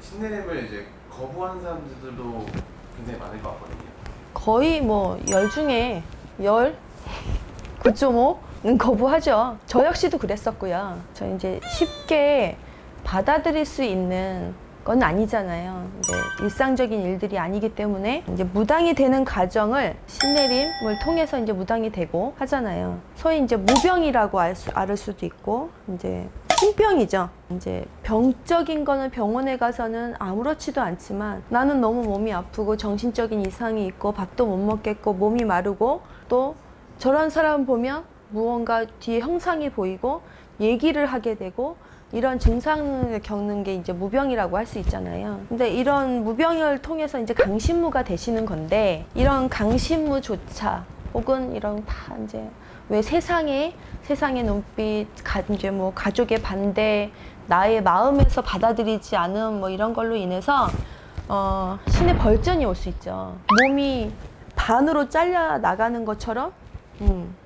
신내림을 이제 거부하는 사람들도 굉장히 많을 것 같거든요. 거의 뭐 10 중에 9.5는 거부하죠. 저 역시도 그랬었고요. 저 이제 쉽게 받아들일 수 있는 건 아니잖아요. 이제 일상적인 일들이 아니기 때문에 이제 무당이 되는 과정을 신내림을 통해서 이제 무당이 되고 하잖아요. 소위 이제 무병이라고 알 수도 있고, 이제 신병이죠. 이제 병적인 거는 병원에 가서는 아무렇지도 않지만 나는 너무 몸이 아프고 정신적인 이상이 있고 밥도 못 먹겠고 몸이 마르고, 또 저런 사람 보면 무언가 뒤에 형상이 보이고 얘기를 하게 되고, 이런 증상을 겪는 게 이제 무병이라고 할 수 있잖아요. 근데 이런 무병을 통해서 이제 강신무가 되시는 건데, 이런 강신무조차 혹은 이런 다 이제 왜 세상의 눈빛, 이제 뭐 가족의 반대, 나의 마음에서 받아들이지 않음, 뭐 이런 걸로 인해서 신의 벌전이 올 수 있죠. 몸이 반으로 잘려 나가는 것처럼,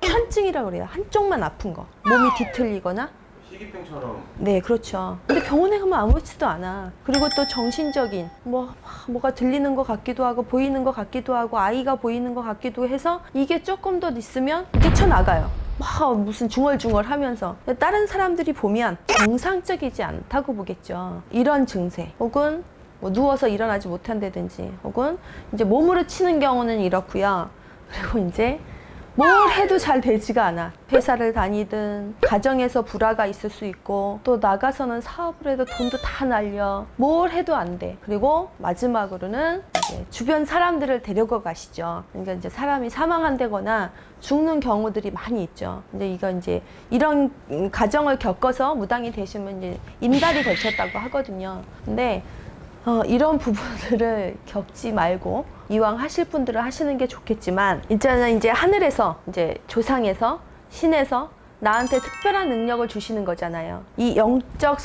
현증이라고 그래요. 한쪽만 아픈 거, 몸이 뒤틀리거나. 희귀병처럼. 네, 그렇죠. 근데 병원에 가면 아무렇지도 않아. 그리고 또 정신적인 뭐가 들리는 것 같기도 하고 보이는 것 같기도 하고 아이가 보이는 것 같기도 해서, 이게 조금 더 있으면 뛰쳐나가요. 막 무슨 중얼중얼 하면서. 다른 사람들이 보면 정상적이지 않다고 보겠죠. 이런 증세, 혹은 뭐 누워서 일어나지 못한다든지, 혹은 이제 몸으로 치는 경우는 이렇고요. 그리고 이제 뭘 해도 잘 되지가 않아. 회사를 다니든 가정에서 불화가 있을 수 있고, 또 나가서는 사업을 해도 돈도 다 날려. 뭘 해도 안 돼. 그리고 마지막으로는 이제 주변 사람들을 데려가 가시죠. 그러니까 이제 사람이 사망한다거나 죽는 경우들이 많이 있죠. 근데 이제 이런 과정을 겪어서 무당이 되시면 이제 임달이 걸쳤다고 하거든요. 근데 이런 부분들을 겪지 말고 이왕 하실 분들은 하시는 게 좋겠지만, 있잖아요. 이제 하늘에서, 이제 조상에서, 신에서 나한테 특별한 능력을 주시는 거잖아요. 이 영적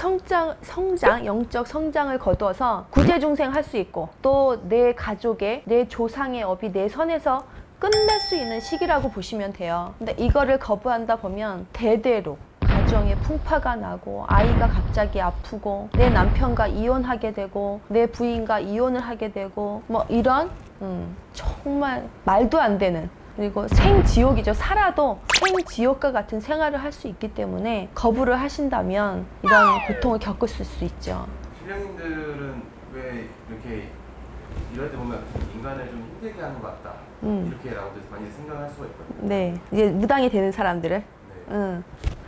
영적 성장을 거두어서 구제중생 할 수 있고, 또 내 가족의, 내 조상의 업이 내 선에서 끝낼 수 있는 시기라고 보시면 돼요. 근데 이거를 거부한다 보면 대대로 가정에 풍파가 나고, 아이가 갑자기 아프고, 내 남편과 이혼하게 되고, 내 부인과 이혼을 하게 되고, 뭐 이런 정말 말도 안 되는, 그리고 생지옥이죠. 살아도 생지옥과 같은 생활을 할 수 있기 때문에 거부를 하신다면 이런 고통을 겪을 수 있죠. 신령님들은 왜 이렇게 이럴 때 보면 인간을 좀 힘들게 하는 것 같다, 이렇게라고도 많이 생각할 수가 있거든요. 네, 이제 무당이 되는 사람들을. 네.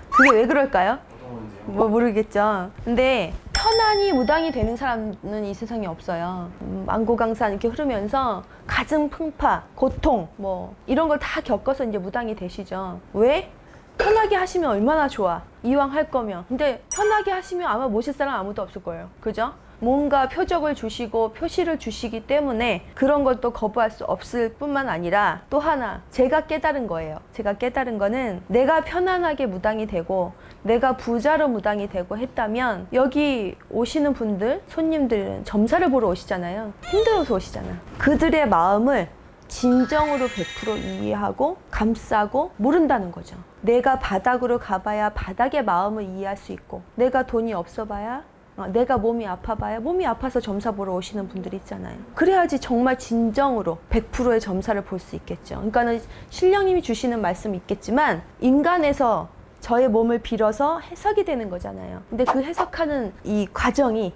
그게 왜 그럴까요? 어떤 건지요? 뭐 모르겠죠. 근데 편안히 무당이 되는 사람은 이 세상에 없어요. 만고강산 이렇게 흐르면서 가슴 풍파, 고통, 뭐 이런 걸 다 겪어서 이제 무당이 되시죠. 왜? 편하게 하시면 얼마나 좋아. 이왕 할 거면. 근데 편하게 하시면 아마 모실 사람 아무도 없을 거예요. 그죠? 뭔가 표적을 주시고 표시를 주시기 때문에 그런 것도 거부할 수 없을 뿐만 아니라, 또 하나 제가 깨달은 거예요. 제가 깨달은 거는, 내가 편안하게 무당이 되고 내가 부자로 무당이 되고 했다면, 여기 오시는 분들, 손님들은 점사를 보러 오시잖아요. 힘들어서 오시잖아. 그들의 마음을 진정으로 100% 이해하고 감싸고 모른다는 거죠. 내가 바닥으로 가봐야 바닥의 마음을 이해할 수 있고, 내가 돈이 없어봐야, 내가 몸이 아파봐야, 몸이 아파서 점사 보러 오시는 분들이 있잖아요. 그래야지 정말 진정으로 100%의 점사를 볼 수 있겠죠. 그러니까는 신령님이 주시는 말씀이 있겠지만, 인간에서 저의 몸을 빌어서 해석이 되는 거잖아요. 근데 그 해석하는 이 과정이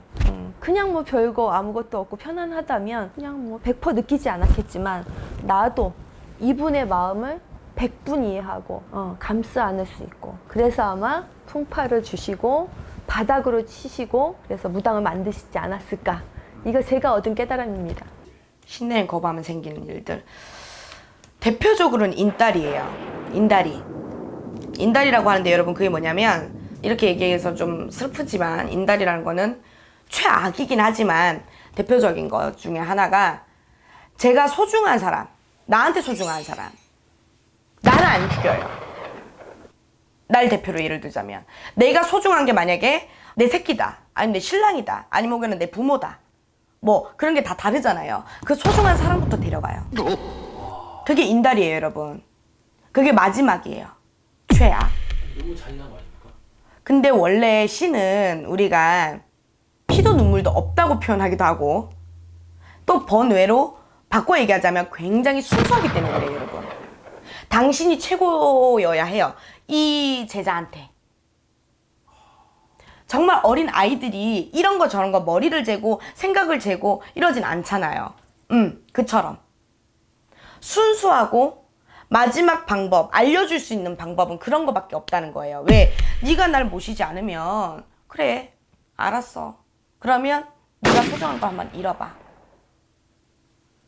그냥 뭐 별거 아무것도 없고 편안하다면 그냥 뭐 100% 느끼지 않았겠지만, 나도 이분의 마음을 100분 이해하고 감싸 안을 수 있고, 그래서 아마 풍파를 주시고 바닥으로 치시고, 그래서 무당을 만드시지 않았을까. 이거 제가 얻은 깨달음입니다. 신내림 거부하면 생기는 일들, 대표적으로는 인달이에요. 인달이라고 하는데, 여러분 그게 뭐냐면, 이렇게 얘기해서 좀 슬프지만 인달이라는 거는 최악이긴 하지만 대표적인 것 중에 하나가, 제가 소중한 사람, 나한테 소중한 사람, 나는 안 필요해요. 날 대표로 예를 들자면, 내가 소중한 게 만약에 내 새끼다, 아니면 내 신랑이다, 아니면 혹은 내 부모다, 뭐 그런 게 다 다르잖아요. 그 소중한 사람부터 데려가요. 그게 인달이에요, 여러분. 그게 마지막이에요. 최악. 너무 잔인한 거 아닙니까? 근데 원래 신은 우리가 피도 눈물도 없다고 표현하기도 하고, 또 번외로 바꿔 얘기하자면 굉장히 순수하기 때문에 그래요, 여러분. 당신이 최고여야 해요, 이 제자한테. 정말 어린 아이들이 이런 거 저런 거 머리를 재고 생각을 재고 이러진 않잖아요. 그처럼 순수하고 마지막 방법, 알려줄 수 있는 방법은 그런 거밖에 없다는 거예요. 왜? 네가 날 모시지 않으면, 그래, 알았어, 그러면 네가 소중한 거 한번 잃어봐.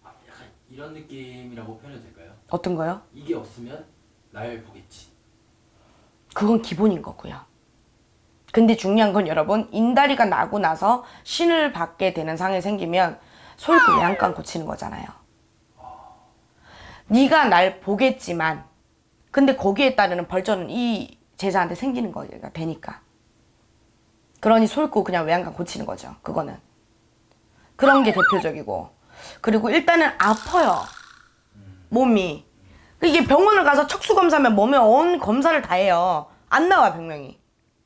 약간 이런 느낌이라고 표현해도 될까요? 어떤 거요? 이게 없으면 날 보겠지. 그건 기본인 거고요. 근데 중요한 건 여러분, 인다리가 나고 나서 신을 받게 되는 상황이 생기면 솔고 외양간 고치는 거잖아요. 네가 날 보겠지만, 근데 거기에 따르는 벌전은 이 제자한테 생기는 거가 되니까. 그러니 솔고 그냥 외양간 고치는 거죠. 그거는. 그런 게 대표적이고. 그리고 일단은 아파요, 몸이. 이게 병원을 가서 척수검사하면 몸에 온 검사를 다 해요. 안 나와, 병명이.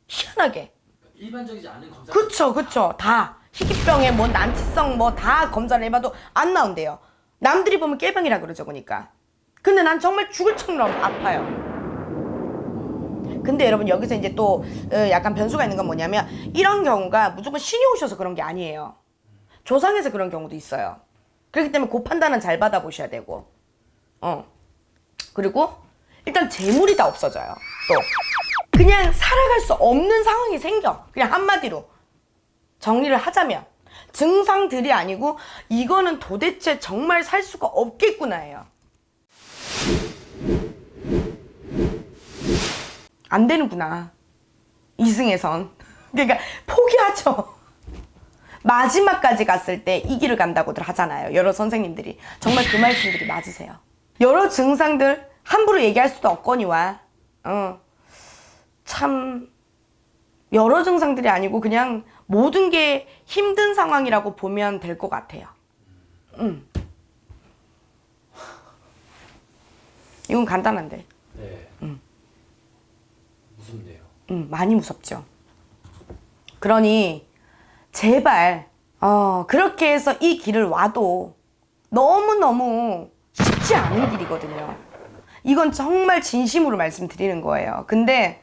희한하게. 일반적이지 않은 검사. 그쵸. 다. 희귀병에 뭐 난치성 뭐 다 검사를 해봐도 안 나온대요. 남들이 보면 깨병이라 그러죠, 그러니까. 근데 난 정말 죽을 처럼 아파요. 근데 여러분, 여기서 이제 또 약간 변수가 있는 건 뭐냐면, 이런 경우가 무조건 신이 오셔서 그런 게 아니에요. 조상에서 그런 경우도 있어요. 그렇기 때문에 그 판단은 잘 받아보셔야 되고. 그리고 일단 재물이 다 없어져요. 또 그냥 살아갈 수 없는 상황이 생겨. 그냥 한마디로 정리를 하자면 증상들이 아니고, 이거는 도대체 정말 살 수가 없겠구나예요. 안 되는구나, 이승에선. 그러니까 포기하죠. 마지막까지 갔을 때 이 길을 간다고들 하잖아요, 여러 선생님들이. 정말 그 말씀들이 맞으세요. 여러 증상들 함부로 얘기할 수도 없거니와, 참 여러 증상들이 아니고 그냥 모든 게 힘든 상황이라고 보면 될 것 같아요. 이건 간단한데. 네. 무섭네요. 많이 무섭죠. 그러니 제발 그렇게 해서 이 길을 와도 너무너무 쉽지 않은 길이거든요. 이건 정말 진심으로 말씀드리는 거예요. 근데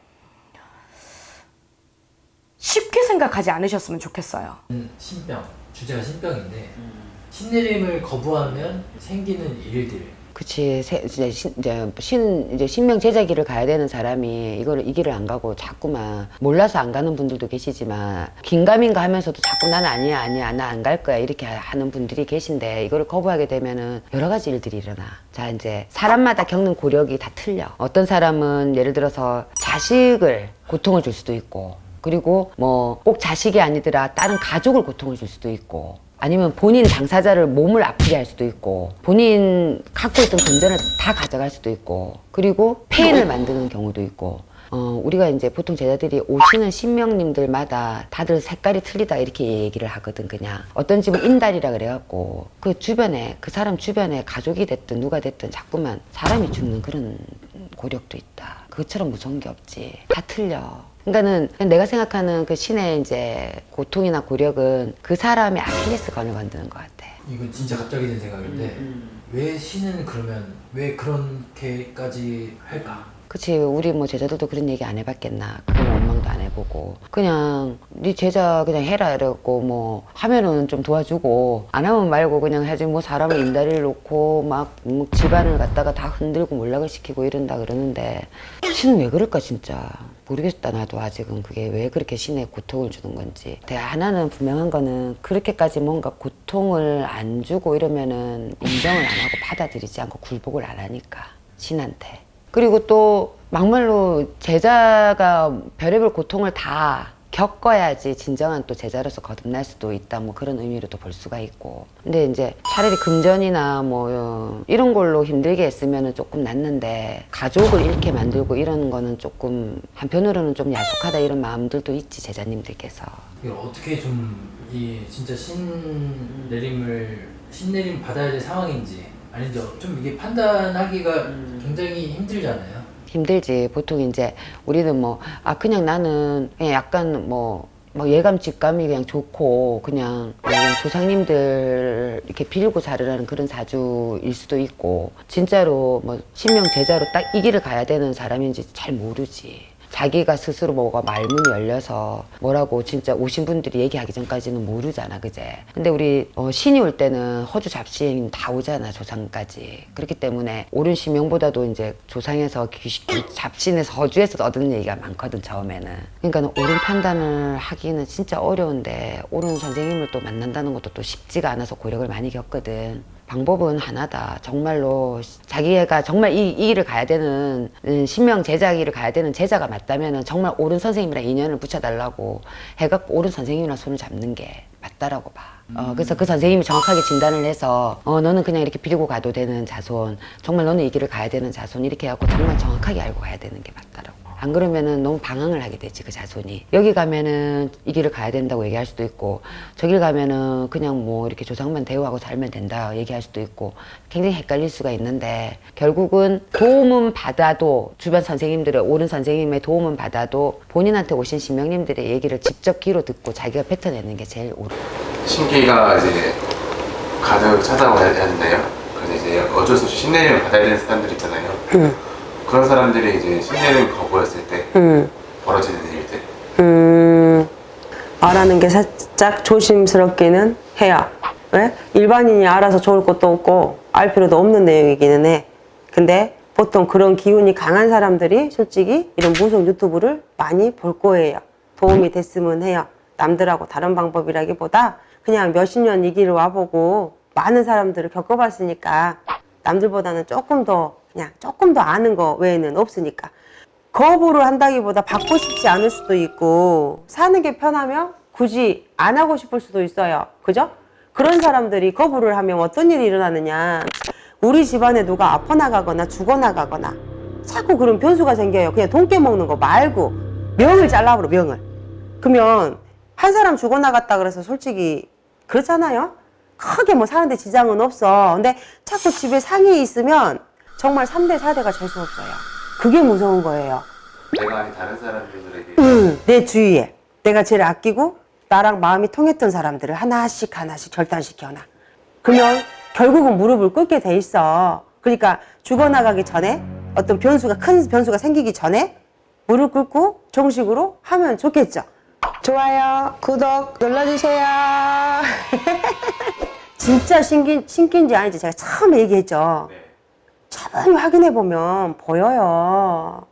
쉽게 생각하지 않으셨으면 좋겠어요. 신병, 주제가 신병인데 신내림을 거부하면 생기는 일들. 그치. 이제 신명 제자기를 가야 되는 사람이 이 길을 안 가고 자꾸만 몰라서 안 가는 분들도 계시지만, 긴가민가 하면서도 자꾸 난 아니야 나 안 갈 거야 이렇게 하는 분들이 계신데, 이거를 거부하게 되면은 여러 가지 일들이 일어나. 자, 이제 사람마다 겪는 고력이 다 틀려. 어떤 사람은 예를 들어서 자식을 고통을 줄 수도 있고, 그리고 뭐 꼭 자식이 아니더라 다른 가족을 고통을 줄 수도 있고, 아니면 본인 당사자를 몸을 아프게 할 수도 있고, 본인 갖고 있던 금전을 다 가져갈 수도 있고, 그리고 폐인을 만드는 경우도 있고. 우리가 이제 보통 제자들이 오시는 신명님들마다 다들 색깔이 틀리다 이렇게 얘기를 하거든. 그냥 어떤 집은 인달이라 그래갖고 그 주변에, 그 사람 주변에 가족이 됐든 누가 됐든 자꾸만 사람이 죽는 그런 고력도 있다. 그것처럼 무서운 게 없지. 다 틀려. 그러니까는 내가 생각하는 그 신의 이제 고통이나 고력은 그 사람의 아킬레스건을 만드는 것 같아. 이건 진짜 갑자기 든 생각인데 왜 신은 그러면 왜 그렇게까지 할까? 그치. 우리 뭐 제자들도 그런 얘기 안 해봤겠나. 그런 원망도 안 해보고, 그냥 네 제자 그냥 해라 이랬고, 뭐 하면은 좀 도와주고, 안 하면 말고 그냥 하지. 뭐 사람을 인다리를 놓고 막 집안을 갖다가 다 흔들고 몰락을 시키고 이런다 그러는데, 신은 왜 그럴까 진짜 모르겠다. 나도 아직은 그게 왜 그렇게 신에 고통을 주는 건지. 하나는 분명한 거는, 그렇게까지 뭔가 고통을 안 주고 이러면은 인정을 안 하고 받아들이지 않고 굴복을 안 하니까, 신한테. 그리고 또 막말로 제자가 별의별 고통을 다 겪어야지 진정한 또 제자로서 거듭날 수도 있다, 뭐 그런 의미로도 볼 수가 있고. 근데 이제 차라리 금전이나 뭐 이런 걸로 힘들게 했으면은 조금 낫는데, 가족을 잃게 만들고 이런 거는 조금 한편으로는 좀 야속하다 이런 마음들도 있지, 제자님들께서. 이걸 어떻게 좀 이 진짜 신내림 받아야 될 상황인지 아닌지 좀 이게 판단하기가 굉장히 힘들잖아요. 힘들지. 보통 이제 우리는 뭐 그냥 나는 그냥 약간 뭐 막 예감 직감이 그냥 좋고 그냥 조상님들 이렇게 빌고 자르라는 그런 사주일 수도 있고 진짜로 뭐 신명 제자로 딱 이 길을 가야 되는 사람인지 잘 모르지. 자기가 스스로 뭐가 말문이 열려서 뭐라고 진짜 오신 분들이 얘기하기 전까지는 모르잖아, 그제? 근데 우리 신이 올 때는 허주 잡신 다 오잖아, 조상까지. 그렇기 때문에 옳은 신명보다도 이제 조상에서 잡신에서 허주에서 얻은 얘기가 많거든, 처음에는. 그러니까 옳은 판단을 하기는 진짜 어려운데 옳은 선생님을 또 만난다는 것도 또 쉽지가 않아서 고력을 많이 겪거든. 방법은 하나다. 정말로 자기가 정말 이 길을 가야 되는 신명 제자 길을 가야 되는 제자가 맞다면 정말 옳은 선생님이랑 인연을 붙여달라고 해갖고 옳은 선생님이랑 손을 잡는 게 맞다라고 봐. 그래서 그 선생님이 정확하게 진단을 해서 너는 그냥 이렇게 빌고 가도 되는 자손, 정말 너는 이 길을 가야 되는 자손 이렇게 해갖고 정말 정확하게 알고 가야 되는 게 맞다라고. 안 그러면은 너무 방황을 하게 되지, 그 자손이. 여기 가면은 이 길을 가야 된다고 얘기할 수도 있고, 저길 가면은 그냥 뭐 이렇게 조상만 대우하고 살면 된다 얘기할 수도 있고, 굉장히 헷갈릴 수가 있는데, 결국은 도움은 받아도, 주변 선생님들의, 옳은 선생님의 도움은 받아도, 본인한테 오신 신명님들의 얘기를 직접 귀로 듣고 자기가 뱉어내는 게 제일 옳아. 신기가 이제 가득 찾아와야 되는데요. 그래서 이제 어쩔 수 없이 신내림을 받아야 되는 사람들 있잖아요. 그런 사람들이 이제 신내림을 거부했을 때 벌어지는 일들. 말하는 게 살짝 조심스럽기는 해요. 왜? 일반인이 알아서 좋을 것도 없고 알 필요도 없는 내용이기는 해. 근데 보통 그런 기운이 강한 사람들이 솔직히 이런 무속 유튜브를 많이 볼 거예요. 도움이 됐으면 해요. 남들하고 다른 방법이라기보다 그냥 몇십 년 이 길을 와보고 많은 사람들을 겪어봤으니까 남들보다는 조금 더 아는 거 외에는 없으니까 거부를 한다기보다 받고 싶지 않을 수도 있고 사는 게 편하면 굳이 안 하고 싶을 수도 있어요. 그죠? 그런 사람들이 거부를 하면 어떤 일이 일어나느냐, 우리 집안에 누가 아파 나가거나 죽어 나가거나 자꾸 그런 변수가 생겨요. 그냥 돈 깨먹는 거 말고 명을 잘라버려, 명을. 그러면 한 사람 죽어 나갔다 그래서 솔직히 그렇잖아요. 크게 뭐 사는데 지장은 없어. 근데 자꾸 집에 상이 있으면 정말 3대 4대가 재수 없어요. 그게 무서운 거예요. 내가 아닌 다른 사람들에게 내 주위에 내가 제일 아끼고 나랑 마음이 통했던 사람들을 하나씩 절단시켜놔. 그러면 결국은 무릎을 꿇게 돼 있어. 그러니까 죽어나가기 전에 어떤 큰 변수가 생기기 전에 무릎 꿇고 정식으로 하면 좋겠죠. 좋아요, 구독 눌러주세요. 진짜 신기인지 아닌지 제가 처음에 얘기했죠. 차분히 확인해보면 보여요.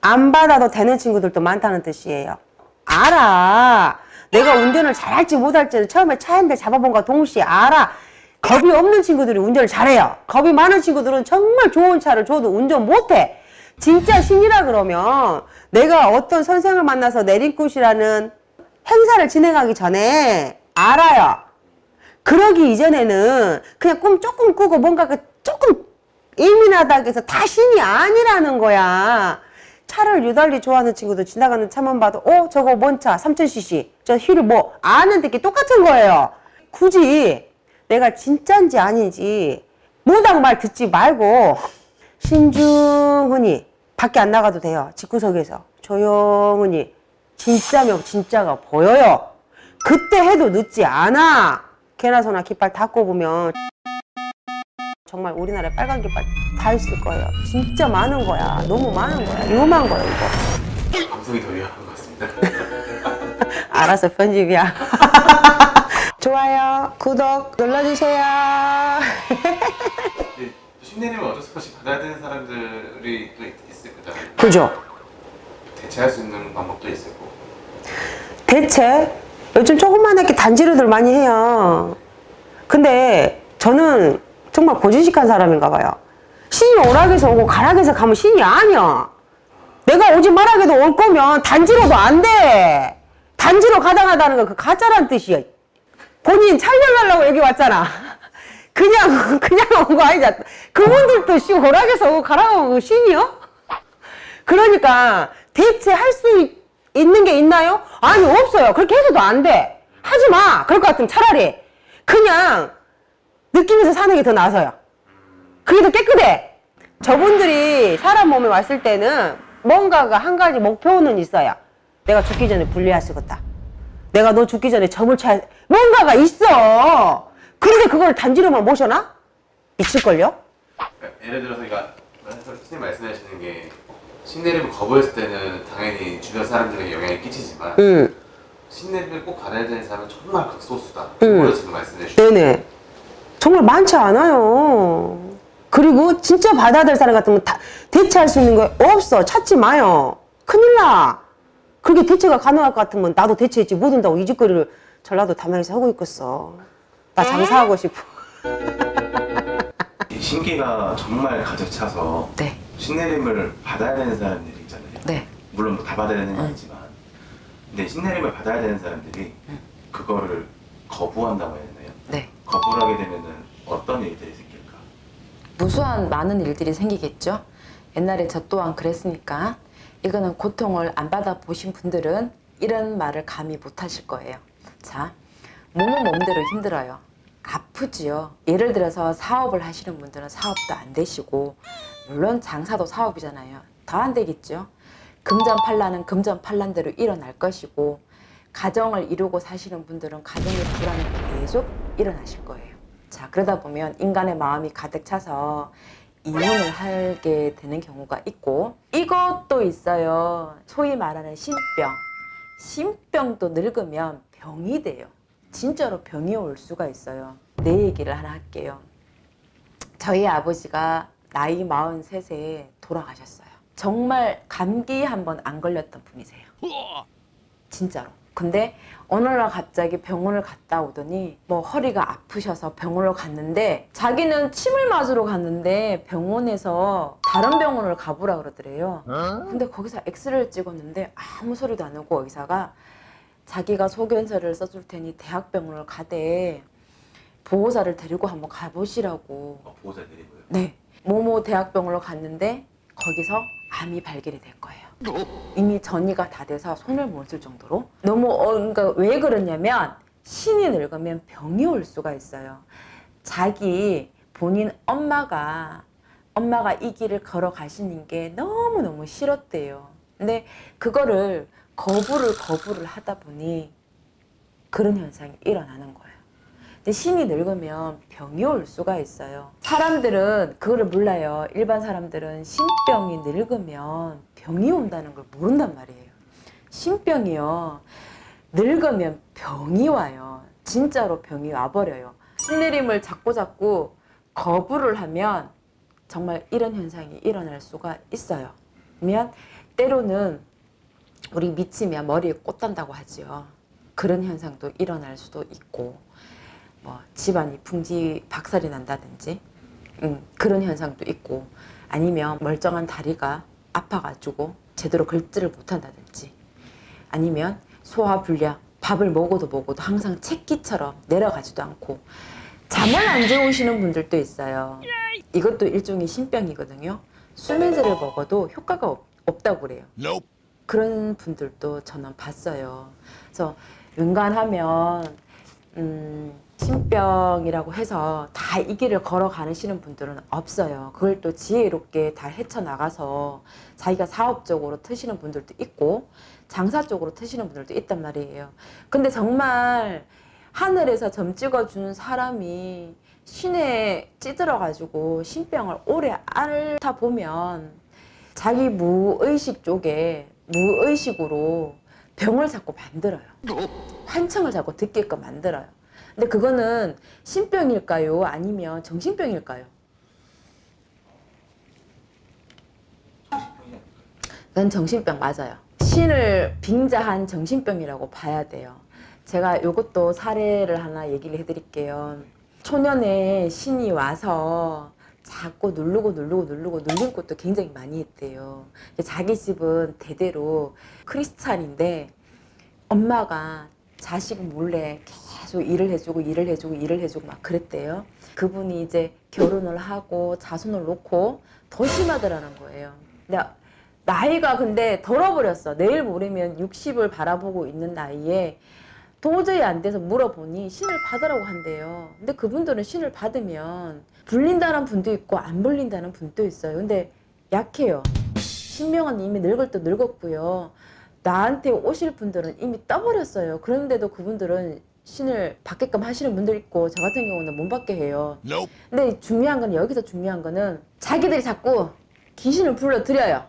안 받아도 되는 친구들도 많다는 뜻이에요. 알아. 내가 운전을 잘할지 못할지는 처음에 차 한 대 잡아본과 동시에 알아. 겁이 없는 친구들이 운전을 잘해요. 겁이 많은 친구들은 정말 좋은 차를 줘도 운전 못해. 진짜 신이라 그러면 내가 어떤 선생을 만나서 내림굿이라는 행사를 진행하기 전에 알아요. 그러기 이전에는 그냥 꿈 조금 꾸고 뭔가 조금 예민하다고 해서 다 신이 아니라는 거야. 차를 유달리 좋아하는 친구도 지나가는 차만 봐도 저거 뭔 차? 3000cc. 저 휠을 뭐 아는데 이게 똑같은 거예요. 굳이 내가 진짜인지 아닌지 무당 말 듣지 말고 신중히 밖에 안 나가도 돼요. 집구석에서 조용히 진짜면 진짜가 보여요. 그때 해도 늦지 않아. 개나 소나 깃발 다 꼽으면 정말 우리나라에 빨간 깃발 다 있을 거예요. 진짜 많은 거야. 너무 많은 거야. 위험한 거야, 이거. 방송이 더 위험한 것 같습니다. 알아서 편집이야. 좋아요, 구독 눌러주세요. 신내림을 어쩔 수 없이 받아야 되는 사람들이 또 있을 거잖아요. 그죠? 대체할 수 있는 방법도 있을 거고. 대체? 요즘 조그만하게 단지르들 많이 해요. 근데 저는 정말 고지식한 사람인가 봐요. 신이 오락에서 오고 가락에서 가면 신이 아니야. 내가 오지 말라게도 올 거면 단지로도 안 돼. 단지로 가당하다는 건 그 가짜란 뜻이야. 본인 촬영하려고 여기 왔잖아. 그냥 온 거 아니잖아. 그분들도 씨 오락에서 오고 가락하고 그 신이요? 그러니까 대체 할 수 있는 게 있나요? 아니, 없어요. 그렇게 해서도 안 돼. 하지 마. 그럴 것 같으면 차라리 그냥 느끼면서 사는 게 더 나아서요. 그게 더 깨끗해. 저분들이 사람 몸에 왔을 때는 뭔가가 한 가지 목표는 있어요. 내가 죽기 전에 분리할 수 있겠다. 내가 너 죽기 전에 점을 쳐야 뭔가가 있어. 근데 그걸 단지로만 모셔놔? 미칠걸요? 그러니까 예를 들어서 선생님 말씀하시는 게 신내림을 거부했을 때는 당연히 주변 사람들에게 영향을 끼치지만 응. 신내림을 꼭 받아야 되는 사람은 정말 극소수다. 응. 그걸 지금 말씀해 주시죠. 네네. 정말 많지 않아요. 그리고 진짜 받아야 될 사람 같으면 다 대체할 수 있는 거 없어. 찾지 마요. 큰일 나. 그게 대체가 가능할 것 같으면 나도 대체했지 못 온다고 이 짓거리를 전라도 담양에서 하고 있겠어. 나 장사하고 싶어. 이 신기가 정말 가득 차서 네. 신내림을 받아야 되는 사람들이 있잖아요. 네. 물론 뭐 다 받아야 되는 건 아니지만 근데 신내림을 받아야 되는 사람들이 그거를 거부한다고 해야 되나요? 네. 거부를 하게 되면은 어떤 일들이 생길까? 무수한 많은 일들이 생기겠죠. 옛날에 저 또한 그랬으니까 이거는 고통을 안 받아보신 분들은 이런 말을 감히 못하실 거예요. 자, 몸은 몸대로 힘들어요. 아프지요. 예를 들어서 사업을 하시는 분들은 사업도 안 되시고 물론 장사도 사업이잖아요. 더 안 되겠죠. 금전판란은 금전판란대로 일어날 것이고 가정을 이루고 사시는 분들은 가정의 불안이 계속 일어나실 거예요. 자, 그러다 보면 인간의 마음이 가득 차서 이혼을 하게 되는 경우가 있고 이것도 있어요. 소위 말하는 신병. 신병도 늙으면 병이 돼요. 진짜로 병이 올 수가 있어요. 내 얘기를 하나 할게요. 저희 아버지가 나이 43에 돌아가셨어요. 정말 감기 한 번 안 걸렸던 분이세요. 진짜로. 근데 어느 날 갑자기 병원을 갔다 오더니 뭐 허리가 아프셔서 병원을 갔는데 자기는 침을 맞으러 갔는데 병원에서 다른 병원을 가보라 그러더래요. 근데 거기서 엑스레이를 찍었는데 아무 소리도 안 하고 의사가 자기가 소견서를 써줄 테니 대학병원을 가대 보호자를 데리고 한번 가보시라고. 보호자 드리고요. 네. 모모 대학병원으로 갔는데 거기서 암이 발견이 된 거예요. 이미 전이가 다 돼서 손을 못 쓸 정도로. 너무 그러니까 왜 그러냐면 신이 늙으면 병이 올 수가 있어요. 자기 본인 엄마가 이 길을 걸어가시는 게 너무너무 싫었대요. 근데 그거를 거부를 하다 보니 그런 현상이 일어나는 거예요. 근데 신이 늙으면 병이 올 수가 있어요. 사람들은 그거를 몰라요. 일반 사람들은 신병이 늙으면 병이 온다는 걸 모른단 말이에요. 신병이요. 늙으면 병이 와요. 진짜로 병이 와버려요. 신내림을 자꾸 거부를 하면 정말 이런 현상이 일어날 수가 있어요. 그러면 때로는 우리 미치면 머리에 꽃 단다고 하지요. 그런 현상도 일어날 수도 있고 뭐 집안이 풍지 박살이 난다든지 그런 현상도 있고 아니면 멀쩡한 다리가 아파가지고 제대로 긁지를 못한다든지 아니면 소화불량 밥을 먹어도 항상 채끼처럼 내려가지도 않고 잠을 안 재우시는 분들도 있어요. 이것도 일종의 신병이거든요. 수면제를 먹어도 효과가 없다고 그래요. 그런 분들도 저는 봤어요. 그래서 웬간하면 신병이라고 해서 다 이 길을 걸어가시는 분들은 없어요. 그걸 또 지혜롭게 다 헤쳐나가서 자기가 사업적으로 트시는 분들도 있고 장사 쪽으로 트시는 분들도 있단 말이에요. 근데 정말 하늘에서 점 찍어주는 사람이 신에 찌들어가지고 신병을 오래 앓다 보면 자기 무의식 쪽에 무의식으로 병을 자꾸 만들어요. 환청을 자꾸 듣게끔 만들어요. 근데 그거는 신병일까요? 아니면 정신병일까요? 그건 정신병 맞아요. 신을 빙자한 정신병이라고 봐야 돼요. 제가 이것도 사례를 하나 얘기를 해드릴게요. 초년에 신이 와서 자꾸 누른 것도 굉장히 많이 했대요. 자기 집은 대대로 크리스찬인데 엄마가 자식 몰래 계속 일을 해주고 막 그랬대요. 그분이 이제 결혼을 하고 자손을 놓고 더 심하더라는 거예요. 근데 나이가 근데 덜어버렸어. 내일 모레면 60을 바라보고 있는 나이에 도저히 안 돼서 물어보니 신을 받으라고 한대요. 근데 그분들은 신을 받으면 불린다는 분도 있고 안 불린다는 분도 있어요. 근데 약해요. 신명은 이미 늙을 때 늙었고요. 나한테 오실 분들은 이미 떠버렸어요. 그런데도 그분들은 신을 받게끔 하시는 분들 있고, 저 같은 경우는 못 받게 해요. 근데 중요한 건, 여기서 중요한 거는 자기들이 자꾸 귀신을 불러들여요.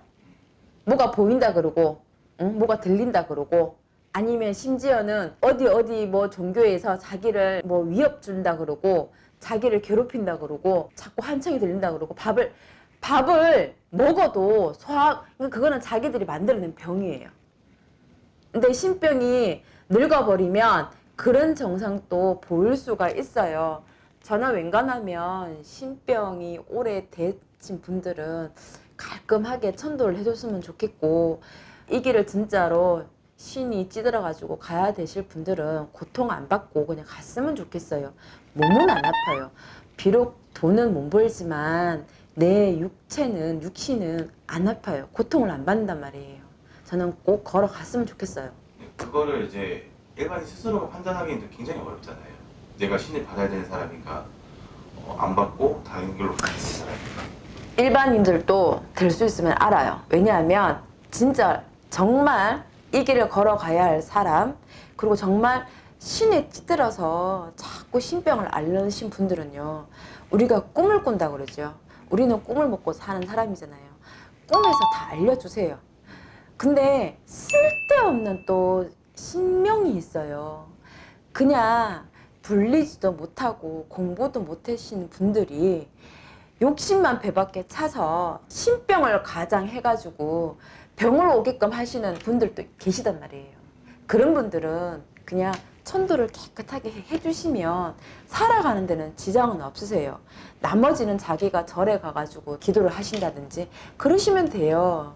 뭐가 보인다 그러고, 뭐가 들린다 그러고, 아니면 심지어는 어디 뭐 종교에서 자기를 뭐 위협 준다 그러고, 자기를 괴롭힌다 그러고, 자꾸 한청이 들린다 그러고, 밥을 먹어도 그거는 자기들이 만들어낸 병이에요. 근데 신병이 늙어버리면 그런 증상도 보일 수가 있어요. 저는 웬간하면 신병이 오래 되신 분들은 깔끔하게 천도를 해줬으면 좋겠고, 이 길을 진짜로 신이 찌들어가지고 가야 되실 분들은 고통 안 받고 그냥 갔으면 좋겠어요. 몸은 안 아파요. 비록 돈은 못 벌지만 내 육신은 안 아파요. 고통을 안 받는단 말이에요. 저는 꼭 걸어갔으면 좋겠어요. 그거를 이제 일반인 스스로가 판단하기는 굉장히 어렵잖아요. 내가 신을 받아야 되는 사람인가, 안 받고 다른 길로 가는 사람인가. 일반인들도 될 수 있으면 알아요. 왜냐하면 진짜 정말 이 길을 걸어가야 할 사람, 그리고 정말 신에 찌들어서 자꾸 신병을 앓으신 분들은요, 우리가 꿈을 꾼다 그러죠. 우리는 꿈을 먹고 사는 사람이잖아요. 꿈에서 다 알려주세요. 근데 쓸데없는 또 신명이 있어요. 그냥 불리지도 못하고 공부도 못하신 분들이 욕심만 배밖에 차서 신병을 가장해가지고 병을 오게끔 하시는 분들도 계시단 말이에요. 그런 분들은 그냥 천도를 깨끗하게 해주시면 살아가는 데는 지장은 없으세요. 나머지는 자기가 절에 가가지고 기도를 하신다든지 그러시면 돼요.